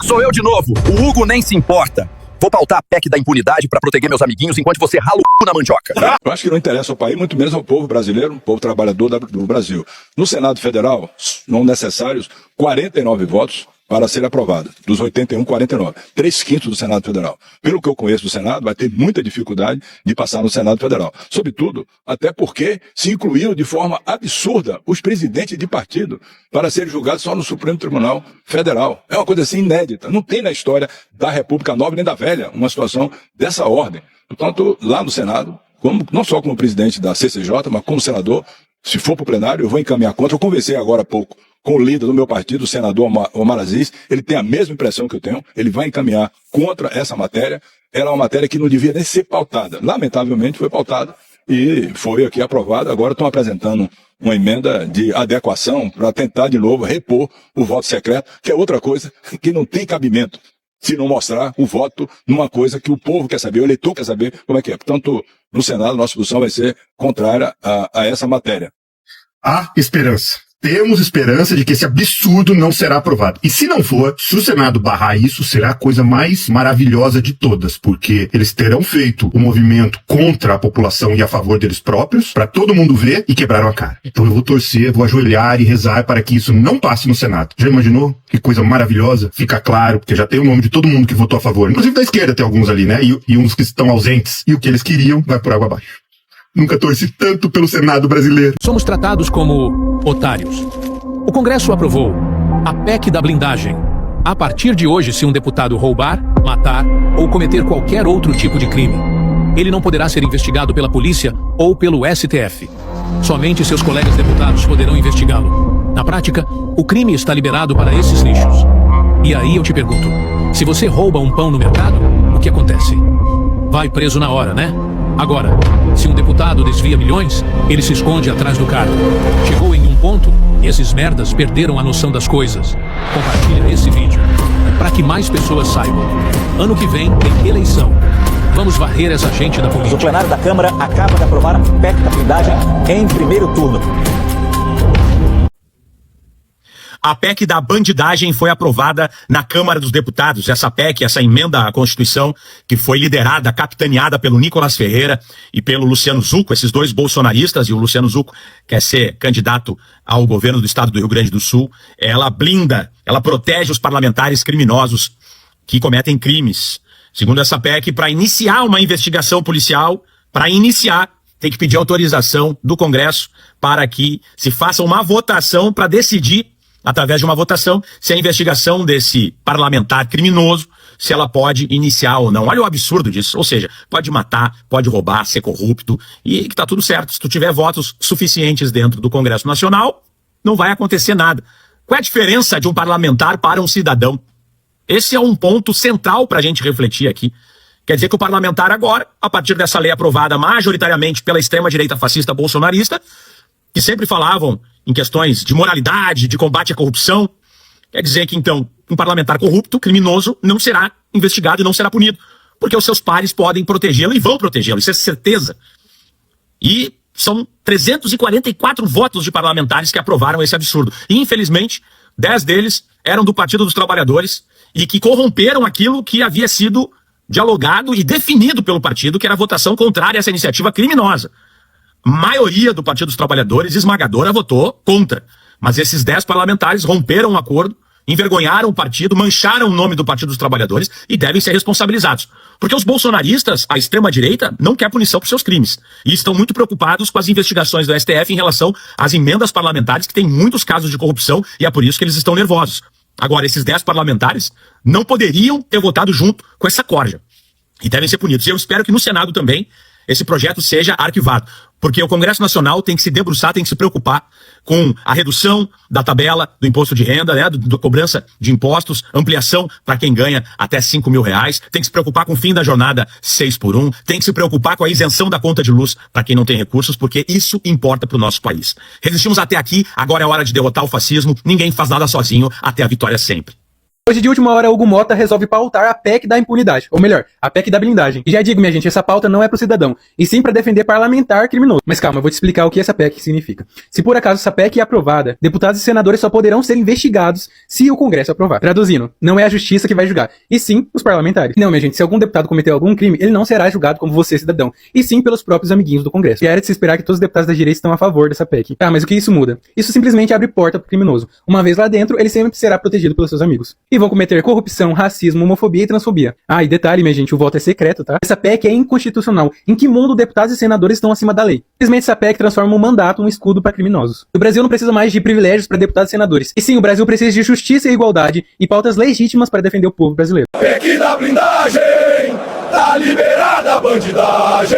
Sou eu de novo. O Hugo nem se importa. Vou pautar a PEC da impunidade pra proteger meus amiguinhos enquanto você rala o c... na mandioca. Eu acho que não interessa ao país, muito menos ao povo brasileiro, o povo trabalhador do Brasil. No Senado Federal, não necessários 49 votos para ser aprovada. Dos 81, 49. 3/5 do Senado Federal. Pelo que eu conheço do Senado, vai ter muita dificuldade de passar no Senado Federal. Sobretudo, até porque se incluíram de forma absurda os presidentes de partido para serem julgados só no Supremo Tribunal Federal. É uma coisa assim inédita. Não tem na história da República Nova nem da Velha uma situação dessa ordem. Portanto, lá no Senado, não só como presidente da CCJ, mas como senador, se for para o plenário, eu vou encaminhar contra. Eu conversei agora há pouco com o líder do meu partido, o senador Omar Aziz. Ele tem a mesma impressão que eu tenho. Ele vai encaminhar contra essa matéria. Era uma matéria que não devia nem ser pautada. Lamentavelmente foi pautada e foi aqui aprovada. Agora estão apresentando uma emenda de adequação para tentar de novo repor o voto secreto, que é outra coisa que não tem cabimento se não mostrar o voto numa coisa que o povo quer saber, o eleitor quer saber como é que é. Portanto, no Senado, nossa posição vai ser contrária a essa matéria. Há esperança. Temos esperança de que esse absurdo não será aprovado. E se não for, se o Senado barrar isso, será a coisa mais maravilhosa de todas, porque eles terão feito o movimento contra a população e a favor deles próprios, para todo mundo ver, e quebraram a cara. Então eu vou torcer, vou ajoelhar e rezar para que isso não passe no Senado. Já imaginou? Que coisa maravilhosa. Fica claro, porque já tem o nome de todo mundo que votou a favor. Inclusive da esquerda tem alguns ali, né? E uns que estão ausentes. E o que eles queriam vai por água abaixo. Nunca torci tanto pelo Senado brasileiro. Somos tratados como otários. O Congresso aprovou a PEC da blindagem. A partir de hoje, se um deputado roubar, matar ou cometer qualquer outro tipo de crime, ele não poderá ser investigado pela polícia ou pelo STF. Somente seus colegas deputados poderão investigá-lo. Na prática, o crime está liberado para esses lixos. E aí eu te pergunto, se você rouba um pão no mercado, o que acontece? Vai preso na hora, né? Agora, se um deputado desvia milhões, ele se esconde atrás do cargo. Chegou em um ponto e esses merdas perderam a noção das coisas. Compartilha esse vídeo para que mais pessoas saibam. Ano que vem tem eleição. Vamos varrer essa gente da política. O plenário da Câmara acaba de aprovar a PEC da blindagem em primeiro turno. A PEC da bandidagem foi aprovada na Câmara dos Deputados. Essa PEC, essa emenda à Constituição, que foi liderada, capitaneada pelo Nicolas Ferreira e pelo Luciano Zucco, esses dois bolsonaristas, e o Luciano Zucco quer ser candidato ao governo do estado do Rio Grande do Sul. Ela blinda, ela protege os parlamentares criminosos que cometem crimes. Segundo essa PEC, para iniciar uma investigação policial, tem que pedir autorização do Congresso para que se faça uma votação para decidir, através de uma votação, se a investigação desse parlamentar criminoso, se ela pode iniciar ou não. Olha o absurdo disso. Ou seja, pode matar, pode roubar, ser corrupto, e que tá tudo certo. Se tu tiver votos suficientes dentro do Congresso Nacional, não vai acontecer nada. Qual é a diferença de um parlamentar para um cidadão? Esse é um ponto central para a gente refletir aqui. Quer dizer que o parlamentar agora, a partir dessa lei aprovada majoritariamente pela extrema-direita fascista bolsonarista, que sempre falavam em questões de moralidade, de combate à corrupção, quer dizer que, então, um parlamentar corrupto, criminoso, não será investigado e não será punido, porque os seus pares podem protegê-lo e vão protegê-lo, isso é certeza. E são 344 votos de parlamentares que aprovaram esse absurdo. E, infelizmente, 10 deles eram do Partido dos Trabalhadores e que corromperam aquilo que havia sido dialogado e definido pelo partido, que era a votação contrária a essa iniciativa criminosa. Maioria do Partido dos Trabalhadores, esmagadora, votou contra. Mas esses 10 parlamentares romperam o acordo, envergonharam o partido, mancharam o nome do Partido dos Trabalhadores e devem ser responsabilizados. Porque os bolsonaristas, a extrema-direita, não quer punição por seus crimes. E estão muito preocupados com as investigações do STF em relação às emendas parlamentares, que tem muitos casos de corrupção, e é por isso que eles estão nervosos. Agora, esses 10 parlamentares não poderiam ter votado junto com essa corja. E devem ser punidos. E eu espero que no Senado também esse projeto seja arquivado, porque o Congresso Nacional tem que se debruçar, tem que se preocupar com a redução da tabela do imposto de renda, né, da cobrança de impostos, ampliação para quem ganha até R$5 mil, tem que se preocupar com o fim da jornada 6x1, tem que se preocupar com a isenção da conta de luz para quem não tem recursos, porque isso importa para o nosso país. Resistimos até aqui, agora é hora de derrotar o fascismo, ninguém faz nada sozinho, até a vitória sempre. Hoje, de última hora, Hugo Mota resolve pautar a PEC da impunidade. Ou melhor, a PEC da blindagem. E já digo, minha gente, essa pauta não é pro cidadão, e sim pra defender parlamentar criminoso. Mas calma, eu vou te explicar o que essa PEC significa. Se por acaso essa PEC é aprovada, deputados e senadores só poderão ser investigados se o Congresso aprovar. Traduzindo, não é a justiça que vai julgar, e sim os parlamentares. Não, minha gente, se algum deputado cometeu algum crime, ele não será julgado como você, cidadão, e sim pelos próprios amiguinhos do Congresso. E era de se esperar que todos os deputados da direita estão a favor dessa PEC. Ah, mas o que isso muda? Isso simplesmente abre porta pro criminoso. Uma vez lá dentro, ele sempre será protegido pelos seus amigos. E vão cometer corrupção, racismo, homofobia e transfobia. Ah, e detalhe, minha gente, o voto é secreto, tá? Essa PEC é inconstitucional. Em que mundo deputados e senadores estão acima da lei? Simplesmente essa PEC transforma um mandato um escudo para criminosos. O Brasil não precisa mais de privilégios para deputados e senadores. E sim, o Brasil precisa de justiça e igualdade e pautas legítimas para defender o povo brasileiro. PEC da blindagem, tá liberada a bandidagem.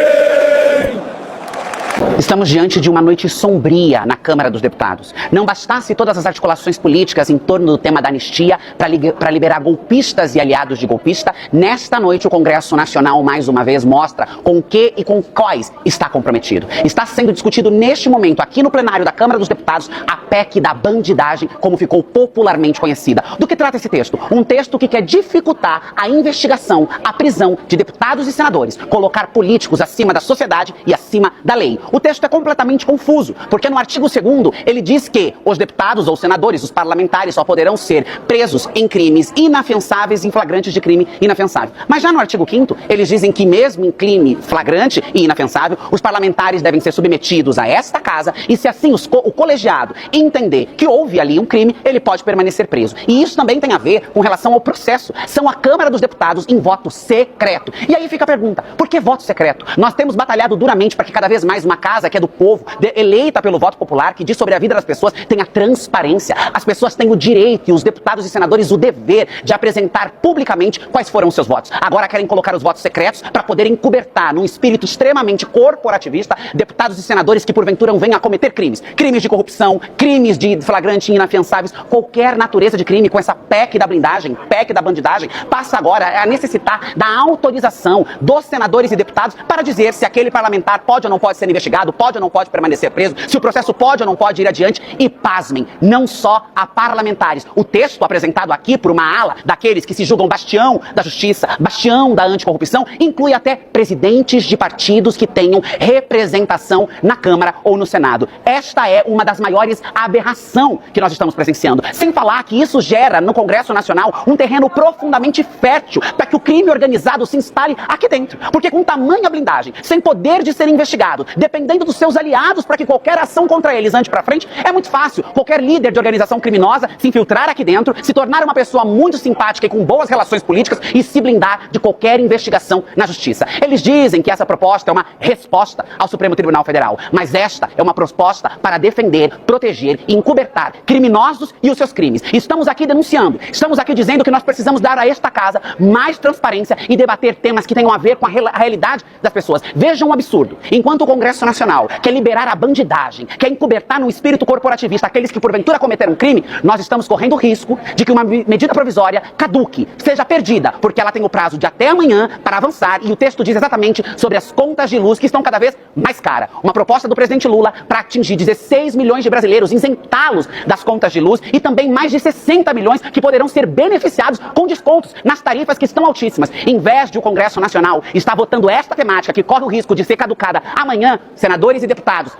Estamos diante de uma noite sombria na Câmara dos Deputados. Não bastasse todas as articulações políticas em torno do tema da anistia para liberar golpistas e aliados de golpista, nesta noite o Congresso Nacional, mais uma vez, mostra com o que e com quais está comprometido. Está sendo discutido neste momento, aqui no plenário da Câmara dos Deputados, a PEC da bandidagem, como ficou popularmente conhecida. Do que trata esse texto? Um texto que quer dificultar a investigação, a prisão de deputados e senadores, colocar políticos acima da sociedade e acima da lei. O texto é completamente confuso, porque no artigo 2º ele diz que os deputados ou senadores, os parlamentares, só poderão ser presos em crimes inafiançáveis, em flagrantes de crime inafiançável. Mas já no artigo 5º, eles dizem que mesmo em crime flagrante e inafiançável, os parlamentares devem ser submetidos a esta casa e se assim o colegiado entender que houve ali um crime, ele pode permanecer preso. E isso também tem a ver com relação ao processo. São a Câmara dos Deputados em voto secreto. E aí fica a pergunta, por que voto secreto? Nós temos batalhado duramente para que cada vez mais uma casa que é do povo, eleita pelo voto popular, que diz sobre a vida das pessoas, tenha transparência. As pessoas têm o direito e os deputados e senadores o dever de apresentar publicamente quais foram os seus votos. Agora querem colocar os votos secretos para poderem encobertar, num espírito extremamente corporativista, deputados e senadores que porventura venham a cometer crimes. Crimes de corrupção, crimes de flagrante e inafiançáveis, qualquer natureza de crime com essa PEC da blindagem, PEC da bandidagem, passa agora a necessitar da autorização dos senadores e deputados para dizer se aquele parlamentar pode ou não pode ser investigado, pode ou não pode permanecer preso, se o processo pode ou não pode ir adiante. E pasmem, não só a parlamentares. O texto apresentado aqui por uma ala daqueles que se julgam bastião da justiça, bastião da anticorrupção, inclui até presidentes de partidos que tenham representação na Câmara ou no Senado. Esta é uma das maiores aberrações que nós estamos presenciando. Sem falar que isso gera no Congresso Nacional um terreno profundamente fértil para que o crime organizado se instale aqui dentro. Porque com tamanha blindagem, sem poder de ser investigado, dependendo dos seus aliados para que qualquer ação contra eles ande para frente, é muito fácil qualquer líder de organização criminosa se infiltrar aqui dentro, se tornar uma pessoa muito simpática e com boas relações políticas e se blindar de qualquer investigação na justiça. Eles dizem que essa proposta é uma resposta ao Supremo Tribunal Federal, mas esta é uma proposta para defender, proteger e encobertar criminosos e os seus crimes. Estamos aqui denunciando, estamos aqui dizendo que nós precisamos dar a esta casa mais transparência e debater temas que tenham a ver com a realidade das pessoas. Vejam um absurdo. Enquanto o Congresso Nacional quer liberar a bandidagem, quer encobertar no espírito corporativista aqueles que porventura cometeram crime, nós estamos correndo o risco de que uma medida provisória caduque, seja perdida, porque ela tem o prazo de até amanhã para avançar e o texto diz exatamente sobre as contas de luz que estão cada vez mais caras. Uma proposta do presidente Lula para atingir 16 milhões de brasileiros, isentá-los das contas de luz e também mais de 60 milhões que poderão ser beneficiados com descontos nas tarifas que estão altíssimas. Em vez de o Congresso Nacional estar votando esta temática que corre o risco de ser caducada amanhã, senadores e deputados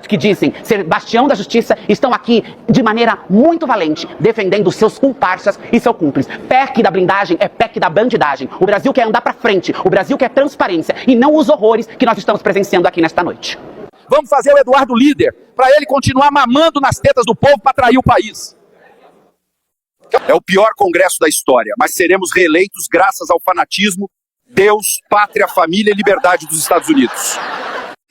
que dizem ser bastião da justiça estão aqui de maneira muito valente, defendendo seus comparsas e seus cúmplices. PEC da blindagem é PEC da bandidagem. O Brasil quer andar para frente, o Brasil quer transparência e não os horrores que nós estamos presenciando aqui nesta noite. Vamos fazer o Eduardo líder, para ele continuar mamando nas tetas do povo para trair o país. É o pior congresso da história, mas seremos reeleitos graças ao fanatismo, Deus, pátria, família e liberdade dos Estados Unidos.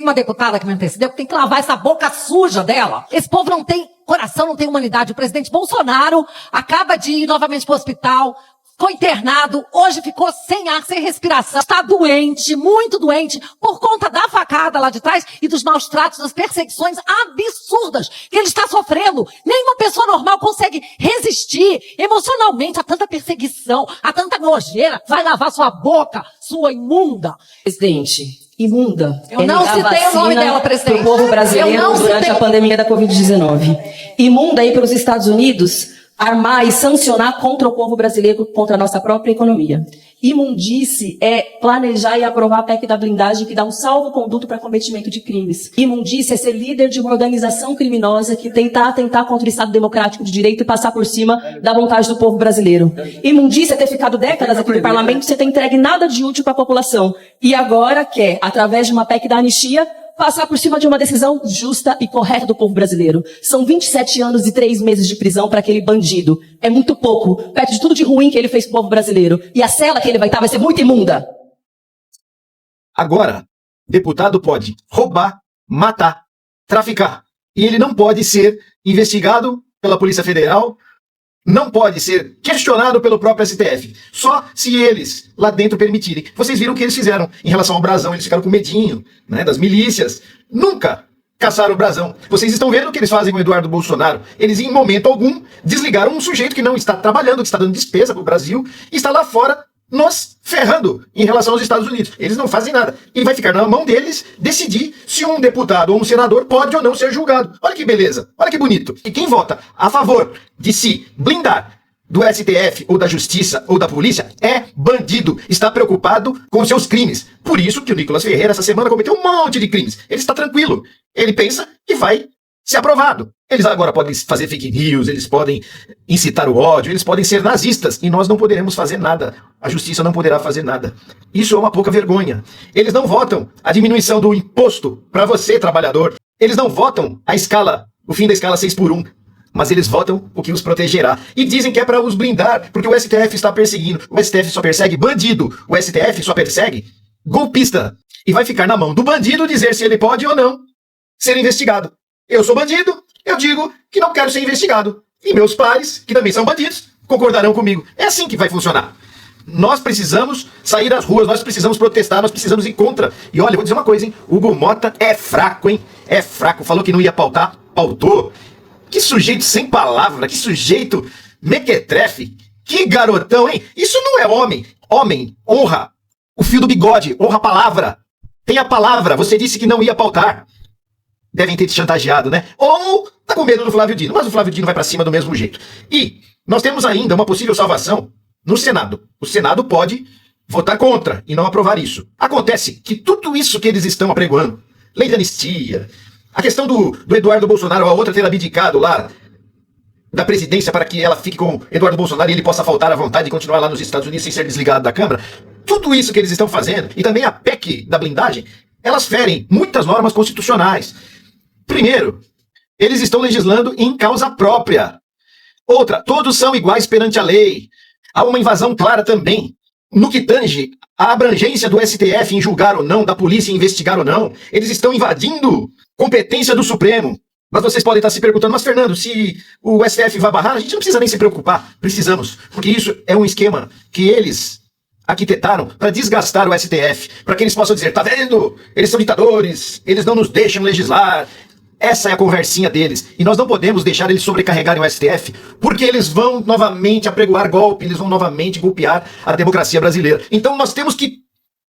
Uma deputada que me antecedeu que tem que lavar essa boca suja dela. Esse povo não tem coração, não tem humanidade. O presidente Bolsonaro acaba de ir novamente para o hospital, foi internado, hoje ficou sem ar, sem respiração. Está doente, muito doente, por conta da facada lá de trás e dos maus tratos, das perseguições absurdas que ele está sofrendo. Nenhuma pessoa normal consegue resistir emocionalmente a tanta perseguição, a tanta nojeira. Vai lavar sua boca, sua imunda. Presidente, imunda. Eu não citei o nome dela, presidente. Do povo brasileiro durante a pandemia da Covid-19. Imunda aí pelos Estados Unidos armar e sancionar contra o povo brasileiro, contra a nossa própria economia. Imundice é planejar e aprovar a PEC da blindagem que dá um salvo-conduto para cometimento de crimes. Imundice é ser líder de uma organização criminosa que tentar atentar contra o Estado Democrático de Direito e passar por cima da vontade do povo brasileiro. Imundice é ter ficado décadas aqui no parlamento sem ter entregue nada de útil para a população. E agora quer, através de uma PEC da anistia, passar por cima de uma decisão justa e correta do povo brasileiro. São 27 anos e 3 meses de prisão para aquele bandido. É muito pouco, perto de tudo de ruim que ele fez pro povo brasileiro. E a cela que ele vai estar vai ser muito imunda. Agora, deputado pode roubar, matar, traficar. E ele não pode ser investigado pela Polícia Federal, não pode ser questionado pelo próprio STF. Só se eles lá dentro permitirem. Vocês viram o que eles fizeram em relação ao Brasão. Eles ficaram com medinho, né, das milícias. Nunca caçaram o Brasão. Vocês estão vendo o que eles fazem com o Eduardo Bolsonaro. Eles, em momento algum, desligaram um sujeito que não está trabalhando, que está dando despesa para o Brasil, e está lá fora nos ferrando em relação aos Estados Unidos. Eles não fazem nada. E vai ficar na mão deles decidir se um deputado ou um senador pode ou não ser julgado. Olha que beleza, olha que bonito. E quem vota a favor de se blindar do STF ou da Justiça ou da Polícia é bandido, está preocupado com seus crimes. Por isso que o Nicolas Ferreira essa semana cometeu um monte de crimes. Ele está tranquilo. Ele pensa que vai ser aprovado. Eles agora podem fazer fake news, eles podem incitar o ódio, eles podem ser nazistas, e nós não poderemos fazer nada. A justiça não poderá fazer nada. Isso é uma pouca vergonha. Eles não votam a diminuição do imposto para você, trabalhador. Eles não votam a escala, o fim da escala 6x1. Mas eles votam o que os protegerá. E dizem que é para os blindar, porque o STF está perseguindo. O STF só persegue bandido. O STF só persegue golpista. E vai ficar na mão do bandido dizer se ele pode ou não ser investigado. Eu sou bandido, eu digo que não quero ser investigado. E meus pares, que também são bandidos, concordarão comigo. É assim que vai funcionar. Nós precisamos sair às ruas, nós precisamos protestar, nós precisamos ir contra. E olha, vou dizer uma coisa, hein? Hugo Mota é fraco, hein? É fraco. Falou que não ia pautar, pautou. Que sujeito sem palavra, que sujeito mequetrefe. Que garotão, hein? Isso não é homem. Homem honra o fio do bigode, honra a palavra. Tem a palavra, você disse que não ia pautar. Devem ter te chantageado, né? Ou tá com medo do Flávio Dino, mas o Flávio Dino vai pra cima do mesmo jeito. E nós temos ainda uma possível salvação no Senado. O Senado pode votar contra e não aprovar isso. Acontece que tudo isso que eles estão apregoando, lei de anistia, a questão do Eduardo Bolsonaro, a outra ter abdicado lá da presidência para que ela fique com Eduardo Bolsonaro e ele possa faltar à vontade e continuar lá nos Estados Unidos sem ser desligado da Câmara, tudo isso que eles estão fazendo, e também a PEC da blindagem, elas ferem muitas normas constitucionais. Primeiro, eles estão legislando em causa própria. Outra, todos são iguais perante a lei. Há uma invasão clara também no que tange a abrangência do STF em julgar ou não, da polícia em investigar ou não. Eles estão invadindo competência do Supremo. Mas vocês podem estar se perguntando, mas Fernando, se o STF vai barrar, a gente não precisa nem se preocupar. Precisamos, porque isso é um esquema que eles arquitetaram para desgastar o STF, para que eles possam dizer, tá vendo? Eles são ditadores, eles não nos deixam legislar. Essa é a conversinha deles. E nós não podemos deixar eles sobrecarregarem o STF, porque eles vão novamente apregoar golpe, eles vão novamente golpear a democracia brasileira. Então nós temos que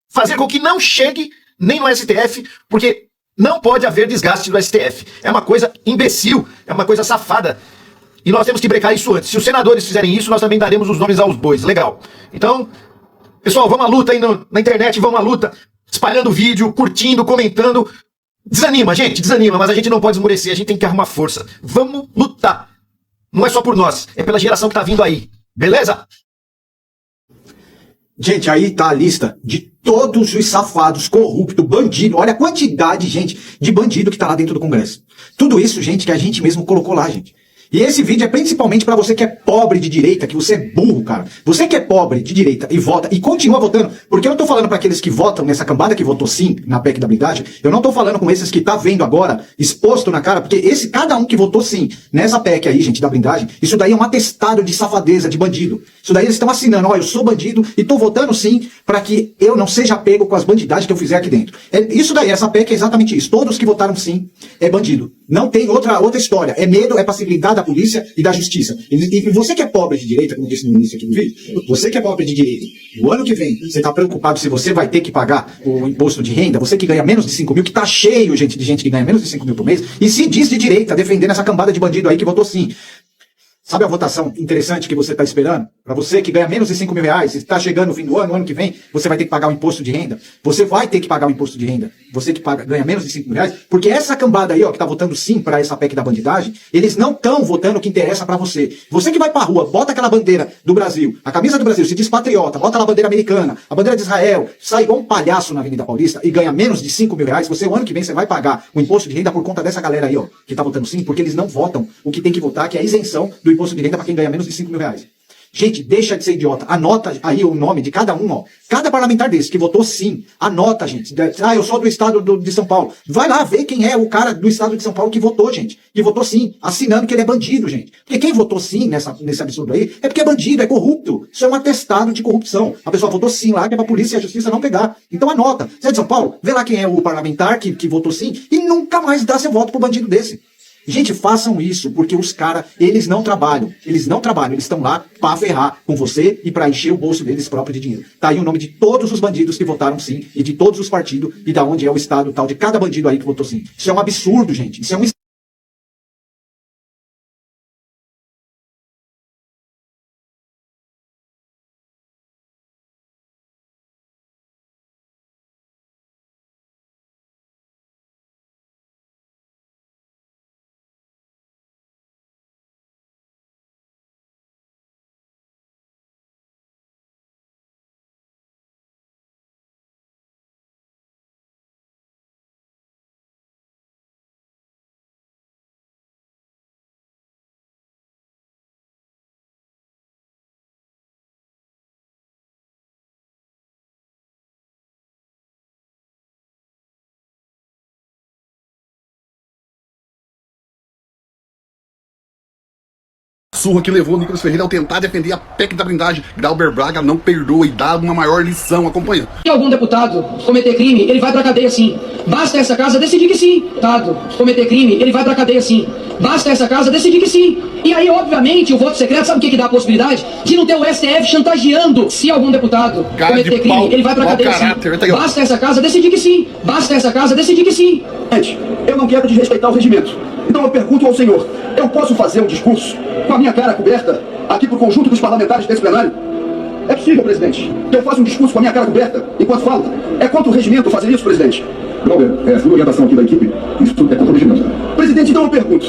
fazer com que não chegue nem no STF, porque não pode haver desgaste do STF. É uma coisa imbecil, é uma coisa safada. E nós temos que brecar isso antes. Se os senadores fizerem isso, nós também daremos os nomes aos bois. Legal. Então, pessoal, vamos à luta aí na internet, vamos à luta. Espalhando o vídeo, curtindo, comentando. Desanima, gente, desanima, mas a gente não pode esmorecer, a gente tem que arrumar força. Vamos lutar. Não é só por nós, é pela geração que tá vindo aí. Beleza? Gente, aí tá a lista de todos os safados, corruptos, bandidos. Olha a quantidade, gente, de bandido que tá lá dentro do Congresso. Tudo isso, gente, que a gente mesmo colocou lá, gente. E esse vídeo é principalmente pra você que é pobre de direita, que você é burro, cara. Você que é pobre de direita e vota e continua votando, porque eu não tô falando pra aqueles que votam nessa cambada que votou sim na PEC da blindagem, eu não tô falando com esses que tá vendo agora, exposto na cara, porque cada um que votou sim nessa PEC aí, gente, da blindagem, isso daí é um atestado de safadeza, de bandido. Isso daí eles estão assinando, ó, eu sou bandido e tô votando sim pra que eu não seja pego com as bandidagens que eu fizer aqui dentro. Isso daí, essa PEC é exatamente isso. Todos que votaram sim é bandido. Não tem outra história. É medo, é passibilidade da polícia e da justiça. E você que é pobre de direita, como disse no início aqui do vídeo, você que é pobre de direita, o ano que vem, você tá preocupado se você vai ter que pagar o imposto de renda, você que ganha menos de 5 mil, que tá cheio, gente, de gente que ganha menos de 5 mil por mês, e se diz de direita, defendendo essa cambada de bandido aí que votou sim. Sabe a votação interessante que você está esperando? Para você que ganha menos de 5 mil reais, está chegando no fim do ano que vem, você vai ter que pagar o imposto de renda. Você vai ter que pagar o imposto de renda. Você que ganha menos de 5 mil reais, porque essa cambada aí, ó, que tá votando sim para essa PEC da bandidagem, eles não estão votando o que interessa para você. Você que vai pra rua, bota aquela bandeira do Brasil, a camisa do Brasil, se diz patriota, bota lá a bandeira americana, a bandeira de Israel, sai igual um palhaço na Avenida Paulista e ganha menos de 5 mil reais, você o ano que vem você vai pagar o imposto de renda por conta dessa galera aí, ó, que tá votando sim, porque eles não votam o que tem que votar, que é a isenção do imposto de renda para quem ganha menos de 5 mil reais. Gente, deixa de ser idiota. Anota aí o nome de cada um, ó. Cada parlamentar desse que votou sim. Anota, gente. Ah, eu sou do estado de São Paulo. Vai lá ver quem é o cara do estado de São Paulo que votou, gente. Que votou sim, assinando que ele é bandido, gente. Porque quem votou sim nesse absurdo aí é porque é bandido, é corrupto. Isso é um atestado de corrupção. A pessoa votou sim lá, que é pra polícia e a justiça não pegar. Então anota. Você é de São Paulo? Vê lá quem é o parlamentar que votou sim e nunca mais dá seu voto pro bandido desse. Gente, façam isso, porque os caras, eles não trabalham, eles estão lá pra ferrar com você e pra encher o bolso deles próprio de dinheiro. Tá aí o nome de todos os bandidos que votaram sim, e de todos os partidos, e da onde é o estado tal de cada bandido aí que votou sim. Isso é um absurdo, gente, isso é um surra que levou o Nicolas Ferreira ao tentar defender a PEC da blindagem. Glauber Braga não perdoa e dá uma maior lição acompanhando. Se algum deputado cometer crime, ele vai pra cadeia sim. Basta essa casa decidir que sim. Deputado cometer crime, ele vai pra cadeia sim. Basta essa casa decidir que sim. E aí, obviamente, o voto secreto, sabe o que dá a possibilidade? De não ter o STF chantageando. Se algum deputado cometer crime, ele vai pra cadeia sim. Basta essa casa decidir que sim. Basta essa casa decidir que sim. Gente, eu não quero desrespeitar o regimento. Então eu pergunto ao senhor, eu posso fazer um discurso com a minha cara coberta aqui pro conjunto dos parlamentares desse plenário? É possível, presidente, que eu faça um discurso com a minha cara coberta enquanto falo? É contra o regimento fazer isso, presidente? Glauber, é a sua orientação aqui da equipe, isso tudo é contra o regimento. Presidente, então eu pergunto,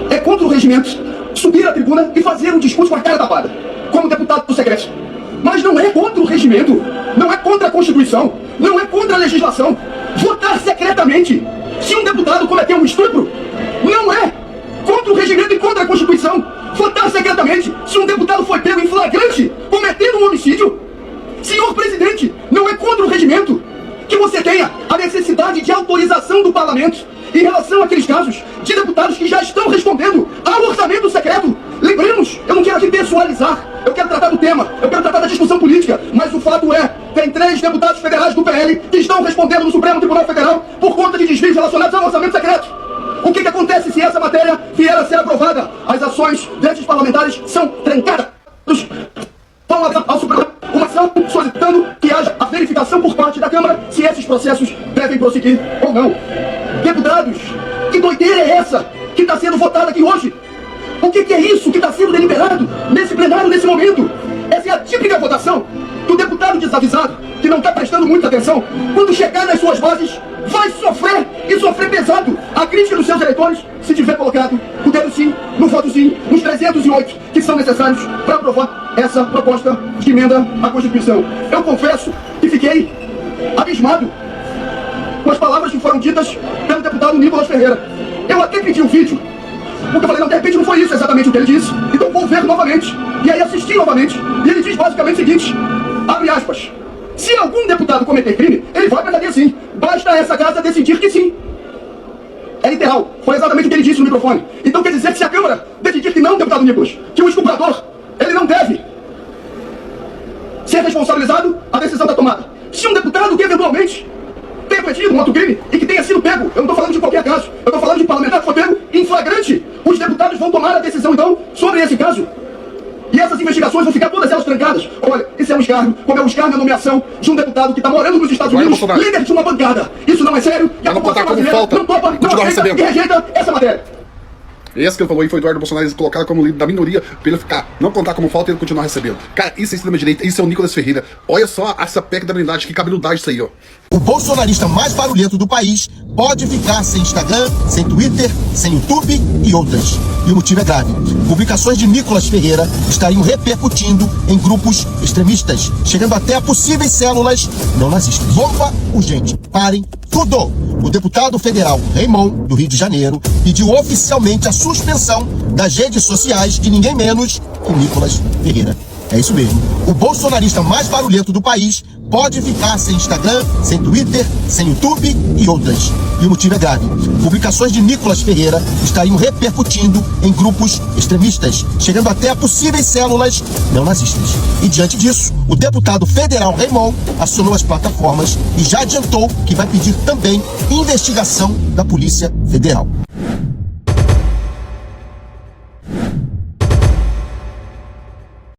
é contra o regimento subir à tribuna e fazer um discurso com a cara tapada, como deputado do secreto? Mas não é contra o regimento, não é contra a Constituição, não é contra a legislação. Votar secretamente, se um deputado cometeu um estupro, não é contra o regimento e contra a Constituição. Votar secretamente, se um deputado foi pego em flagrante, cometendo um homicídio. Senhor presidente, não é contra o regimento que você tenha a necessidade de autorização do parlamento em relação àqueles casos de deputados que já estão respondendo ao orçamento secreto. Lembremos, eu não quero aqui pessoalizar, eu quero tratar do tema, eu quero tratar da discussão política, mas o fato é, tem 3 deputados federais do PL que estão respondendo no Supremo Tribunal Federal por conta de desvios relacionados ao orçamento secreto. O que acontece se essa matéria vier a ser aprovada? As ações desses parlamentares são trancadas. Vão ao Supremo uma ação solicitando que haja a verificação por parte da Câmara se esses processos devem prosseguir ou não. Deputados, que doideira é essa que está sendo votada aqui hoje? O que é isso que está sendo deliberado nesse plenário, nesse momento? Essa é a típica votação do deputado desavisado, que não está prestando muita atenção. Quando chegar nas suas bases, vai sofrer, e sofrer pesado, a crítica dos seus eleitores, se tiver colocado o dedo sim, no voto sim, nos 308 que são necessários para aprovar essa proposta de emenda à Constituição. Eu confesso que fiquei abismado com as palavras que foram ditas pelo deputado Nicolas Ferreira. Eu até pedi um vídeo, porque eu falei, não, de repente não foi isso exatamente o que ele disse, então vou ver novamente. E aí assisti novamente, e ele diz basicamente o seguinte, abre aspas, se algum deputado cometer crime, ele vai pra cadeia sim, basta essa casa decidir que sim. É literal, foi exatamente o que ele disse no microfone. Então quer dizer que se a Câmara decidir que não, deputado Nicolas, que o estuprador, ele não deve ser responsabilizado, a decisão está tomada. Se um deputado que eventualmente tenha cometido um outro crime e que tenha sido pego, eu não estou falando de qualquer caso, eu estou falando de parlamentar que foi pego em flagrante, os deputados vão tomar a decisão então sobre esse caso. E essas investigações vão ficar todas elas trancadas. Olha, isso é um escárnio, como é um escárnio a nomeação de um deputado que está morando nos Estados Unidos, líder de uma bancada. Isso não é sério, e a população brasileira não topa, não aceita e rejeita essa matéria. Esse que ele falou aí foi o Eduardo Bolsonaro, eles colocaram como líder da minoria pra ele ficar, não contar como falta e ele continuar recebendo. Cara, isso é extrema-direita, isso é o Nicolas Ferreira. Olha só essa PEC da blindagem, que cabeludagem isso aí, ó. O bolsonarista mais barulhento do país pode ficar sem Instagram, sem Twitter, sem YouTube e outras. E o motivo é grave. Publicações de Nicolas Ferreira estariam repercutindo em grupos extremistas, chegando até a possíveis células não nazistas. Bomba urgente. Parem tudo! O deputado federal Raymond, do Rio de Janeiro, pediu oficialmente a suspensão das redes sociais de ninguém menos que Nicolas Ferreira. É isso mesmo. O bolsonarista mais barulhento do país pode ficar sem Instagram, sem Twitter, sem YouTube e outras. E o motivo é grave. Publicações de Nicolas Ferreira estariam repercutindo em grupos extremistas, chegando até a possíveis células não nazistas. E diante disso, o deputado federal Raymond acionou as plataformas e já adiantou que vai pedir também investigação da Polícia Federal.